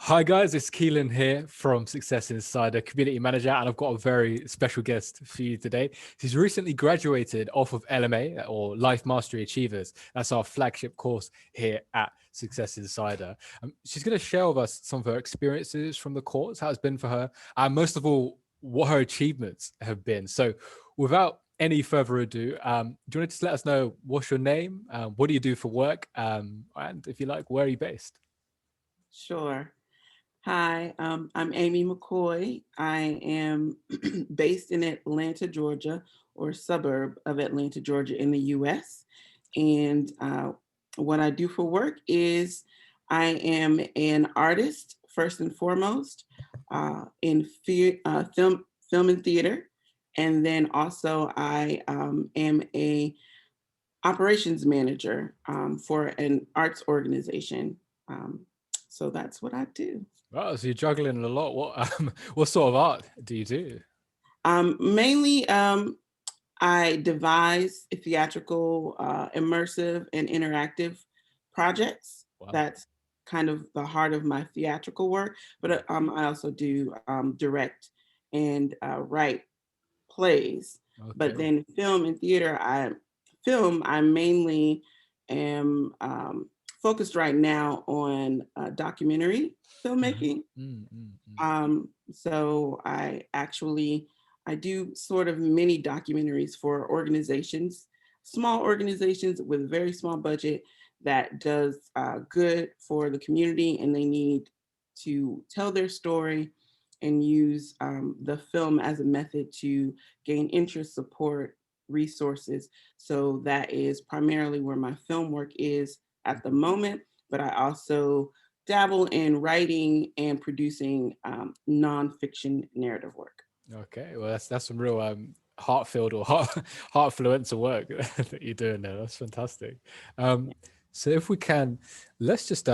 Hi guys, it's Keelan here from Success Insider, community manager, and I've got a very special guest for you today. She's recently graduated off of LMA or Life Mastery Achievers. That's our flagship course here at Success Insider. She's going to share with us some of her experiences from the course, how it's been for her, and most of all, what her achievements have been. So without any further ado, do you want to just let us know what's your name, what do you do for work, and if you like, where are you based? Sure. Hi, I'm Aimee McCoy. I am based in Atlanta, Georgia, or suburb of Atlanta, Georgia, in the U.S. And what I do for work is I am an artist first and foremost in film and theater, and then also I am a operations manager for an arts organization. Um, so that's what I do. Wow, so you're juggling a lot. What sort of art do you do? Mainly, I devise theatrical, immersive, and interactive projects. Wow. That's kind of the heart of my theatrical work. But I also do direct and write plays. But Okay. then film and theater, I mainly am focused right now on documentary Mhm. filmmaking. Mm, mm, mm. So I do sort of mini documentaries for organizations, small organizations with a very small budget that does good for the community, and they need to tell their story and use the film as a method to gain interest, support, resources. So that is primarily where my film work is at the moment. But I also dabble in writing and producing nonfiction narrative work. Okay. Well, that's some real heart-filled or heartfluencer work that you're doing there. That's fantastic. Um, so if we can, let's just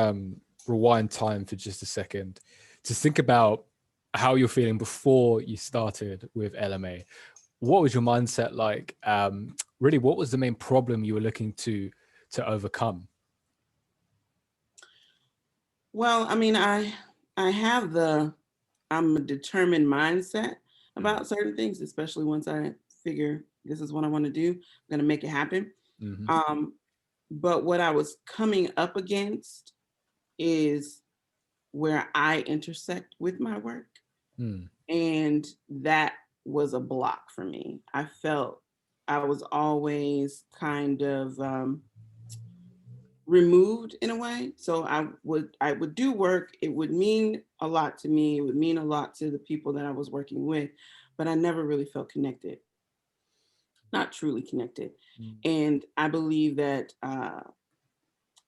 rewind time for just a second to think about how you're feeling before you started with LMA. What was your mindset like? Really, what was the main problem you were looking to overcome? Well, I mean, I have I'm a determined mindset Mm. about certain things, especially once I figure this is what I want to do, I'm gonna make it happen. Hmm. Um, but what I was coming up against is where I intersect with my work. Mm. And that was a block for me. I felt I was always kind of removed in a way. So I would do work. It would mean a lot to me. It would mean a lot to the people that I was working with, but I never really felt connected, not truly connected. Mm. And I believe that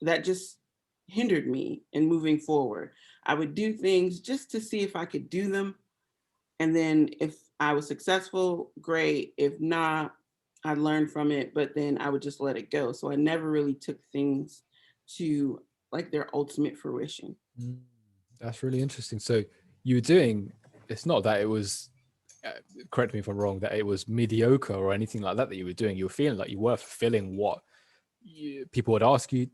that just hindered me in moving forward. I would do things just to see if I could do them, and then if I was successful, great. If not, I learned from it, but then I would just let it go. So I never really took things to like their ultimate fruition. Mm. That's really interesting. So you were doing, it's not that it was, uh, correct me if I'm wrong, that it was mediocre or anything like that you were doing. You were feeling like you were fulfilling what people would ask you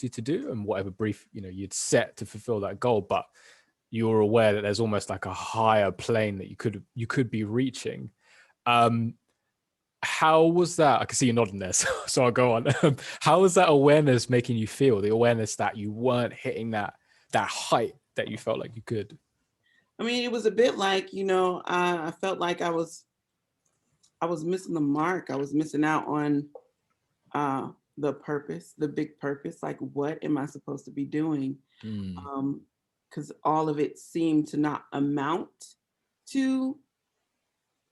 to do and whatever brief, you'd set to fulfill that goal. But you were aware that there's almost like a higher plane that you could be reaching. Um, how was that? I can see you nodding there, so I'll go on. How was that awareness making you feel? The awareness that you weren't hitting that height that you felt like you could. I mean, it was a bit like, I felt like I was missing the mark. I was missing out on the purpose, the big purpose. Like, what am I supposed to be doing? Mm, Because all of it seemed to not amount to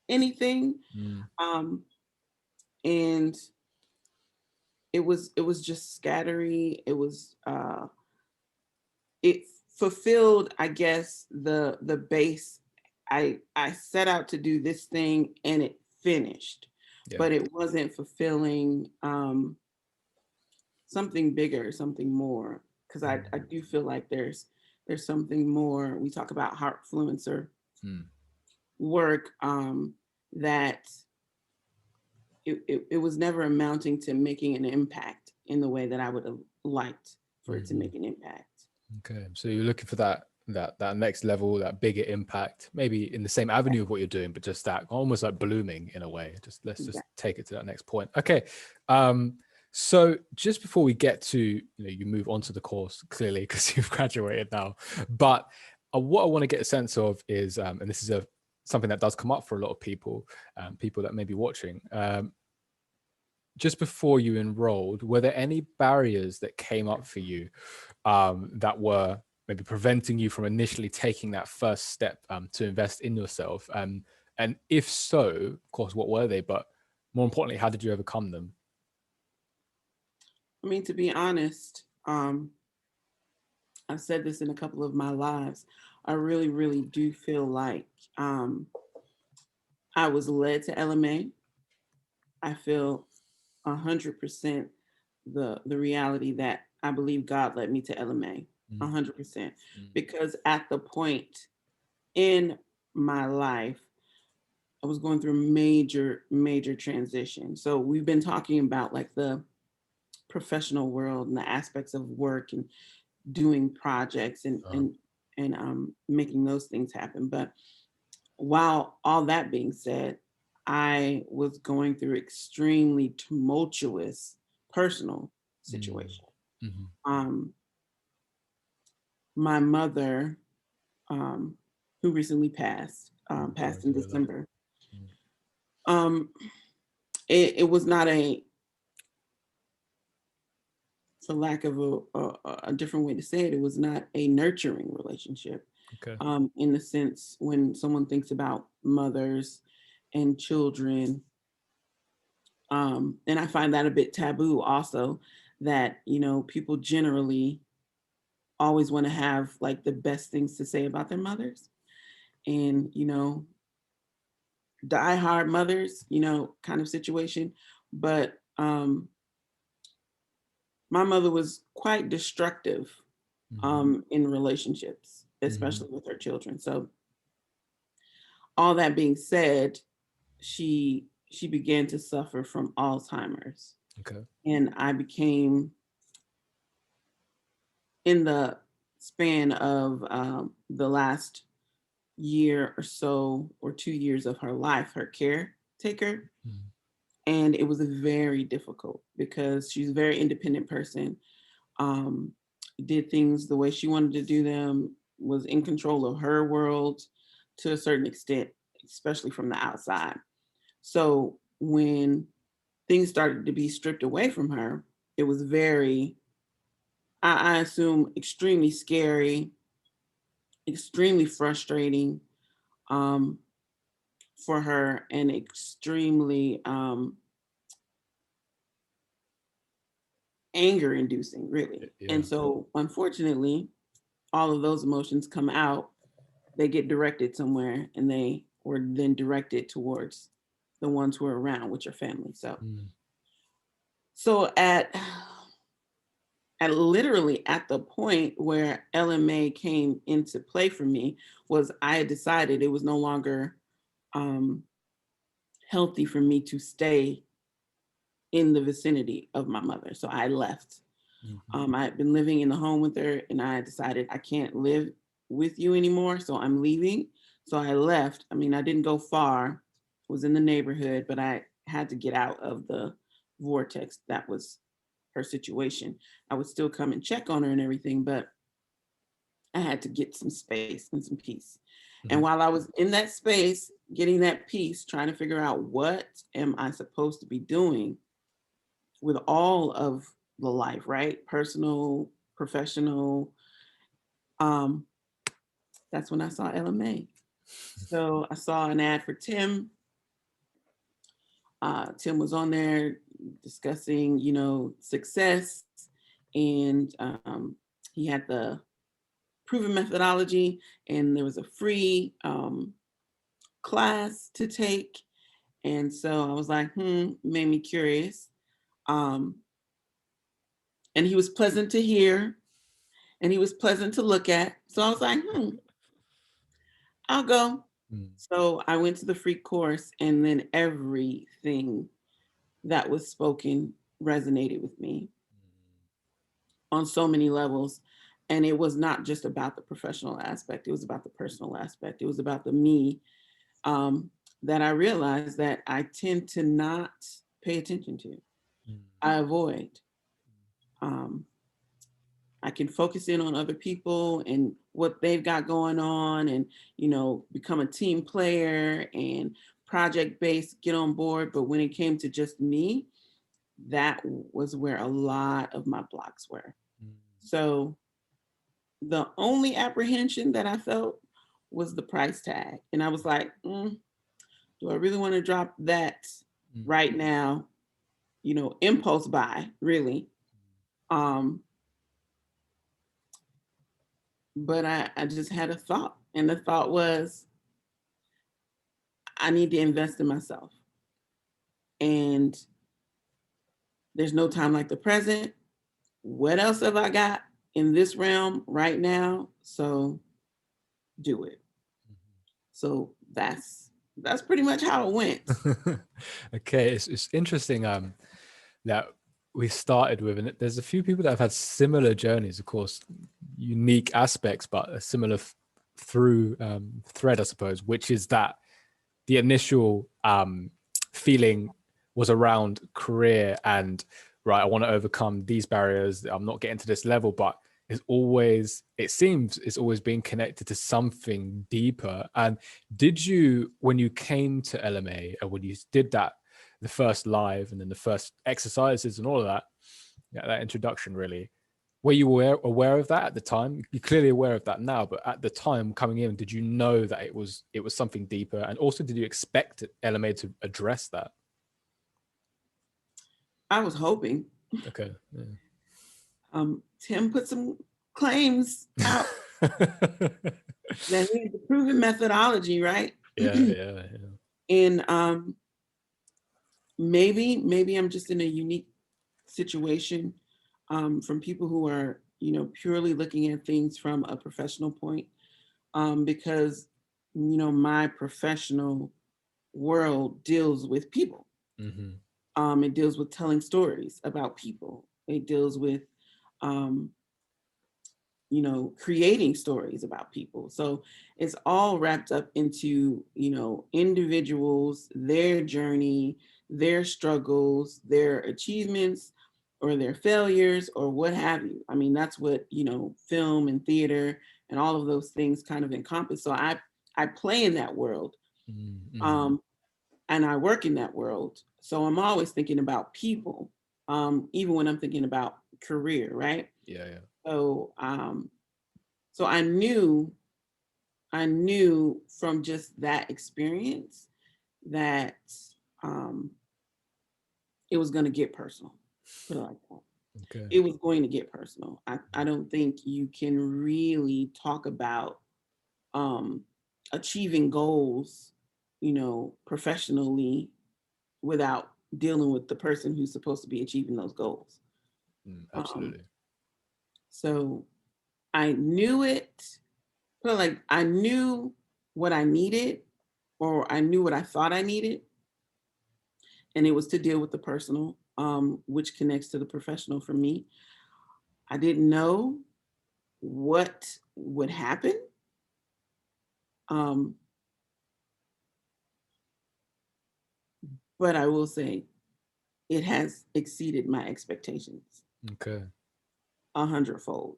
anything. mm, Um, and it was just scattery. It fulfilled, I guess, the base. I set out to do this thing and it finished, yeah. but it wasn't fulfilling something bigger, something more. Because I Mm, do feel like there's something more. We talk about heartfluencer mm, work, that it was never amounting to making an impact in the way that I would have liked for it to mhm. make an impact. Okay, so you're looking for that that next level, that bigger impact, maybe in the same avenue of what you're doing, but just that almost like blooming in a way. Just let's Yeah. just take it to that next point. Okay. So just before we get to, you move on to the course clearly because you've graduated now, but what I want to get a sense of is, and this is something that does come up for a lot of people, people that may be watching. Just before you enrolled, were there any barriers that came up for you that were maybe preventing you from initially taking that first step to invest in yourself? And if so, of course, what were they? But more importantly, how did you overcome them? I mean, to be honest, I've said this in a couple of my lives. I really, really do feel like I was led to LMA. I feel 100% the reality that I believe God led me to LMA. Mm, 100%. mm, Because at the point in my life, I was going through major, major transition. So we've been talking about like the professional world and the aspects of work and doing projects and uh, and and making those things happen. But while all that being said, I was going through extremely tumultuous personal mm, situation. mhm. Um, my mother, um, who recently passed, Sorry passed to in hear that. December. Mm, Um, it was not a, for lack of a different way to say it, it was not a nurturing relationship. okay. In the sense when someone thinks about mothers and children, and I find that a bit taboo also, that, people generally always want to have like the best things to say about their mothers. And, diehard mothers, kind of situation. But my mother was quite destructive Mhm, in relationships, mhm, especially with her children. So all that being said, she began to suffer from Alzheimer's, okay. and I became, in the span of the last year or so, or 2 years of her life, her caretaker. Mm, And it was very difficult because she's a very independent person, um, did things the way she wanted to do them, was in control of her world to a certain extent, especially from the outside. So when things started to be stripped away from her, it was very, I assume, extremely scary, extremely frustrating, um, for her, and extremely anger inducing, really. And yeah. so, unfortunately, all of those emotions come out, they get directed somewhere, and they were then directed towards the ones who are around, which are family. So, Mm, so at literally at the point where LMA came into play for me, was I had decided it was no longer um, healthy for me to stay in the vicinity of my mother. So I left. mhm, I had been living in the home with her, and I decided I can't live with you anymore. So I'm leaving. So I left. I mean, I didn't go far, was in the neighborhood, but I had to get out of the vortex that was her situation. I would still come and check on her and everything, but I had to get some space and some peace. And mhm, while I was in that space, getting that peace, trying to figure out what am I supposed to be doing with all of the life, right? Personal, professional. Um, that's when I saw LMA. So I saw an ad for Tim. Tim was on there discussing, success, and he had the proven methodology, and there was a free class to take. And so I was like, made me curious. Um, and he was pleasant to hear, and he was pleasant to look at. So I was like, I'll go. mm, So I went to the free course, and then everything that was spoken resonated with me on so many levels. And it was not just about the professional aspect, it was about the personal aspect. It was about the me, that I realized that I tend to not pay attention to. I avoid. Um, I can focus in on other people and what they've got going on, and, become a team player and project based, get on board. But when it came to just me, that was where a lot of my blocks were. So the only apprehension that I felt was the price tag. And I was like, do I really want to drop that right now? Impulse buy, really. But I just had a thought. And the thought was, I need to invest in myself. And there's no time like the present. What else have I got in this realm right now? So do it. So that's pretty much how it went. Okay, it's interesting that we started with, and there's a few people that have had similar journeys, of course, unique aspects, but a similar through thread, I suppose, which is that the initial feeling was around career and, right, I want to overcome these barriers. I'm not getting to this level, but it seems it's always been connected to something deeper. And did you, when you came to LMA and when you did that, the first live and then the first exercises and all of that, that introduction really, were you aware of that at the time? You're clearly aware of that now, but at the time coming in, did you know that it was something deeper? And also, did you expect LMA to address that? I was hoping. Okay. Yeah. Tim put some claims out that he's a proven methodology, right? Yeah. And maybe I'm just in a unique situation, from people who are, purely looking at things from a professional point, because, my professional world deals with people. It deals with telling stories about people. It deals with, creating stories about people. So it's all wrapped up into, individuals, their journey, their struggles, their achievements, or their failures, or what have you. I mean, that's what, film and theater and all of those things kind of encompass. So I play in that world. And I work in that world. So I'm always thinking about people, even when I'm thinking about career, right? Yeah. So so I knew from just that experience that it was going to get personal. Put it like that. Okay. It was going to get personal. I don't think you can really talk about achieving goals, professionally, without dealing with the person who's supposed to be achieving those goals. Absolutely. So I knew it, but like I knew what I needed, or I knew what I thought I needed. And it was to deal with the personal, which connects to the professional for me. I didn't know what would happen. But I will say it has exceeded my expectations. Okay. 100-fold.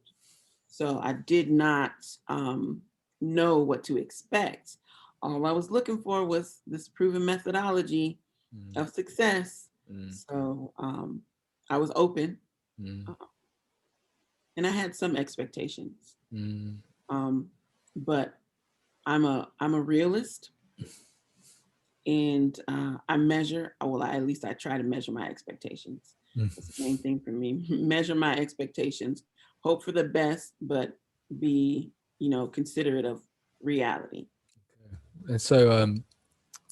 So I did not know what to expect. All I was looking for was this proven methodology of success. So I was open, and I had some expectations. But I'm a realist, and I measure. Well, at least I try to measure my expectations. That's the main thing for me. Measure my expectations. Hope for the best, but be, considerate of reality. And so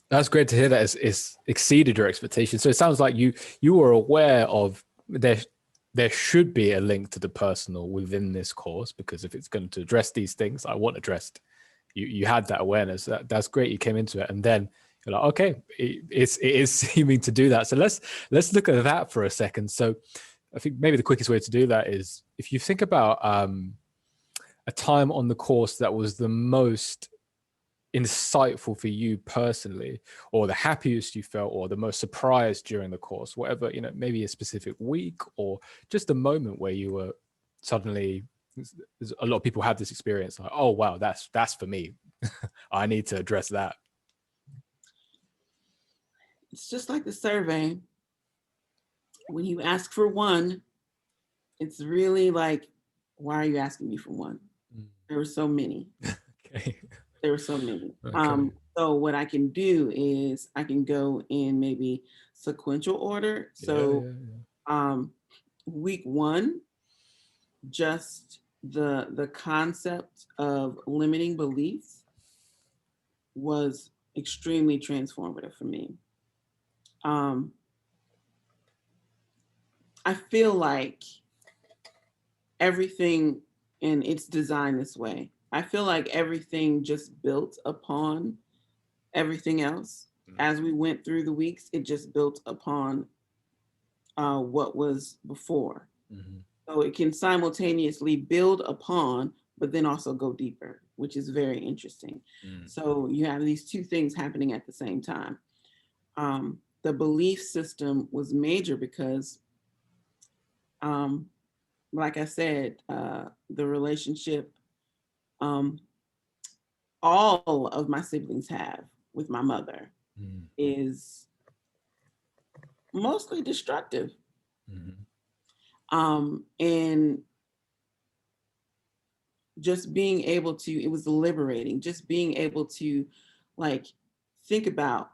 that's great to hear that it's exceeded your expectations. So it sounds like you were aware of there should be a link to the personal within this course, because if it's going to address these things I want addressed, you had that awareness. That's great. You came into it, and then you're like, okay, it is seeming to do that. So let's look at that for a second. So I think maybe the quickest way to do that is if you think about a time on the course that was the most insightful for you personally, or the happiest you felt, or the most surprised during the course, whatever, maybe a specific week, or just a moment where you were suddenly, a lot of people have this experience like, oh wow, that's for me. I need to address that. It's just like the survey. When you ask for one, it's really like, why are you asking me for one? There were so many. Okay. There were so many. Okay. So what I can do is I can go in maybe sequential order. So week one, just the concept of limiting beliefs was extremely transformative for me. I feel like everything, and it's designed this way, I feel like everything just built upon everything else. As we went through the weeks, it just built upon what was before. So it can simultaneously build upon, but then also go deeper, which is very interesting. So you have these two things happening at the same time. The belief system was major because, like I said, the relationship all of my siblings have with my mother is mostly destructive. And just being able to, it was liberating, just being able to like think about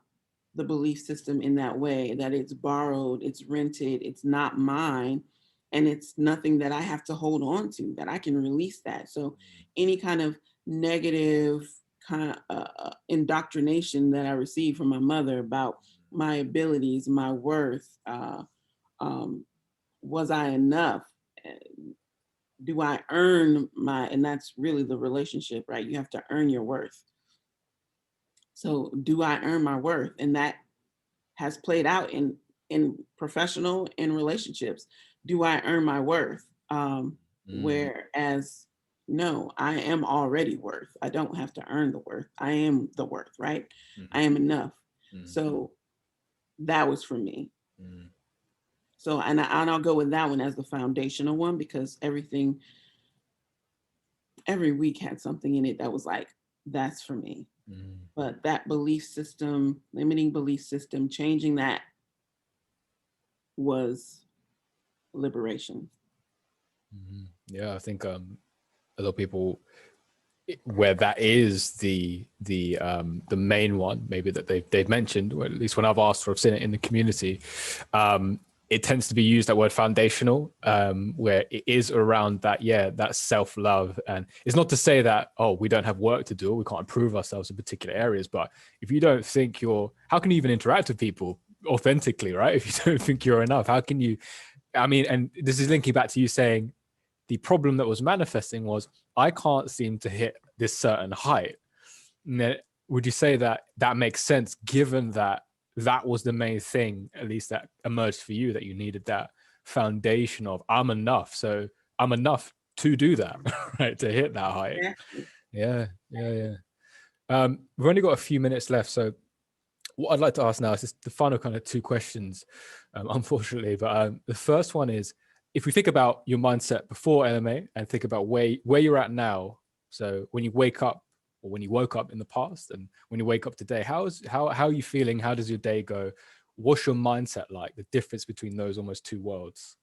the belief system in that way, that it's borrowed, it's rented, it's not mine, and it's nothing that I have to hold on to, that I can release that. So any kind of negative kind of indoctrination that I received from my mother about my abilities, my worth, was I enough? Do I earn my, and that's really the relationship, right? You have to earn your worth. So do I earn my worth? And that has played out in professional and relationships. Do I earn my worth? Whereas no, I am already worth. I don't have to earn the worth. I am the worth, right? I am enough. So that was for me. So, and I'll go with that one as the foundational one, because everything, every week had something in it that was like, that's for me. But that belief system, limiting belief system, changing that was liberation. Yeah, I think a lot of people, where that is the main one, maybe that they've mentioned, or at least when I've asked or I've seen it in the community, it tends to be used, that word foundational, where it is around that, that self-love. And it's not to say that, oh, we don't have work to do, we can't improve ourselves in particular areas, but if you don't think how can you even interact with people authentically, right? If you don't think you're enough, how can you, I mean, and this is linking back to you saying the problem that was manifesting was, I can't seem to hit this certain height. Would you say that makes sense, given that that was the main thing, at least that emerged for you, that you needed that foundation of, I'm enough. So I'm enough to do that, right? To hit that height. Yeah. We've only got a few minutes left. So what I'd like to ask now is just the final kind of two questions, unfortunately. But the first one is, if we think about your mindset before LMA and think about where you're at now, so when you wake up, or when you woke up in the past, and when you wake up today, how are you feeling? How does your day go? What's your mindset like? The difference between those almost two worlds.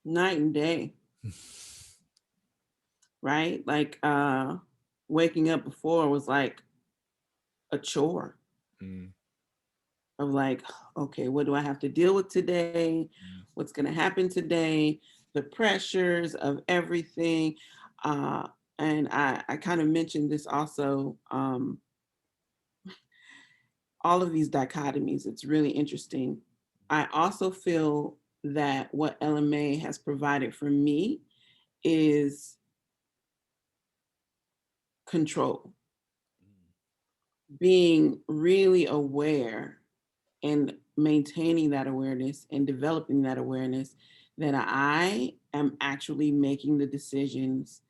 Night and day. Right? Like waking up before was like a chore. Of like, okay, what do I have to deal with today? What's going to happen today? The pressures of everything. And I kind of mentioned this also, all of these dichotomies. It's really interesting. I also feel that what LMA has provided for me is control. Being really aware and maintaining that awareness and developing that awareness, that I am actually making the decisions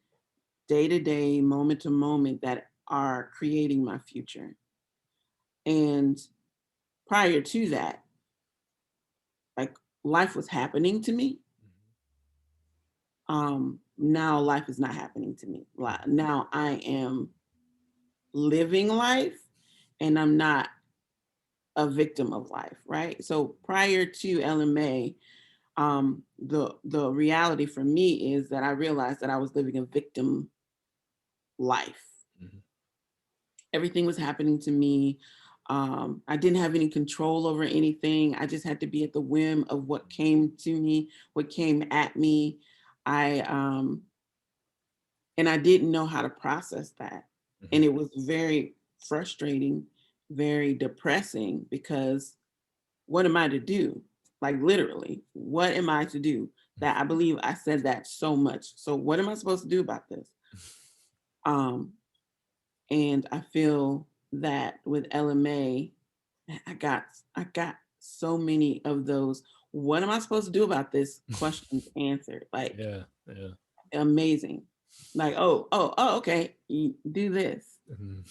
day to day, moment to moment, that are creating my future. And prior to that, like, life was happening to me. Now life is not happening to me. Now I am living life, and I'm not a victim of life, right? So prior to LMA, the reality for me is that I realized that I was living a victim life. Mhm. Everything was happening to me. I didn't have any control over anything. I just had to be at the whim of what came to me, what came at me. I and I didn't know how to process that. Mhm. And it was very frustrating, very depressing, because what am I to do? Like, literally, what am I to do? That, I believe I said that so much. So what am I supposed to do about this? Um, and I feel that with LMA, I got so many of those what am I supposed to do about this questions answered. Like, Yeah, yeah. amazing. Like, okay, you do this. Mhm.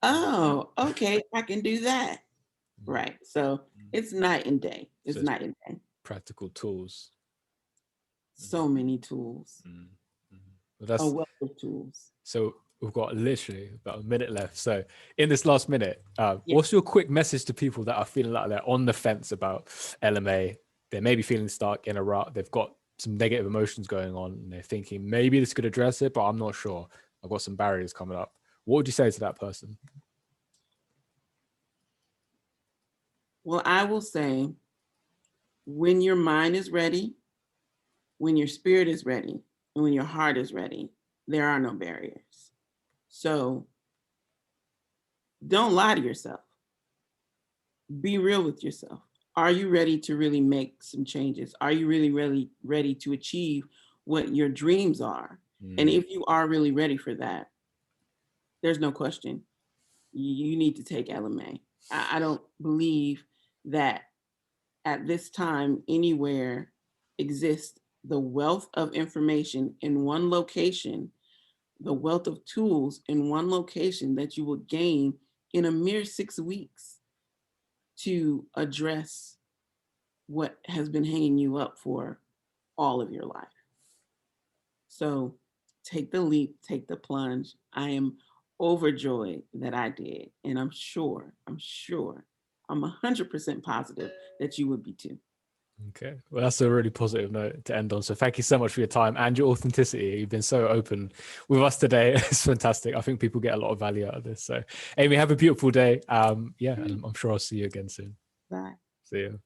Oh, okay, I can do that. Mhm. Right. So Mhm. it's night and day. So It's it's night and day. practical tools. So many tools, Mhm. Mhm. Well, a that's wealth of tools. so we've got literally about a minute left. So in this last minute, Yeah. what's your quick message to people that are feeling like they're on the fence about LMA? They may be feeling stuck in a rut. They've got some negative emotions going on, and they're thinking maybe this could address it, but I'm not sure. I've got some barriers coming up. What would you say to that person? Well, I will say, when your mind is ready, when your spirit is ready, and when your heart is ready, there are no barriers. So don't lie to yourself. Be real with yourself. Are you ready to really make some changes? Are you really ready to achieve what your dreams are? And Mm, if you are really ready for that, there's no question. You need to take LMA. I don't believe that at this time anywhere exists the wealth of information in one location, the wealth of tools in one location that you will gain in a mere 6 weeks to address what has been hanging you up for all of your life. So take the leap, take the plunge. I am overjoyed that I did. And I'm 100% positive that you would be too. okay. Well, that's a really positive note to end on. So thank you so much for your time and your authenticity. You've been so open with us today. It's fantastic. I think people get a lot of value out of this. So Aimee, have a beautiful day. Yeah, and I'm sure I'll see you again soon. Bye. See you.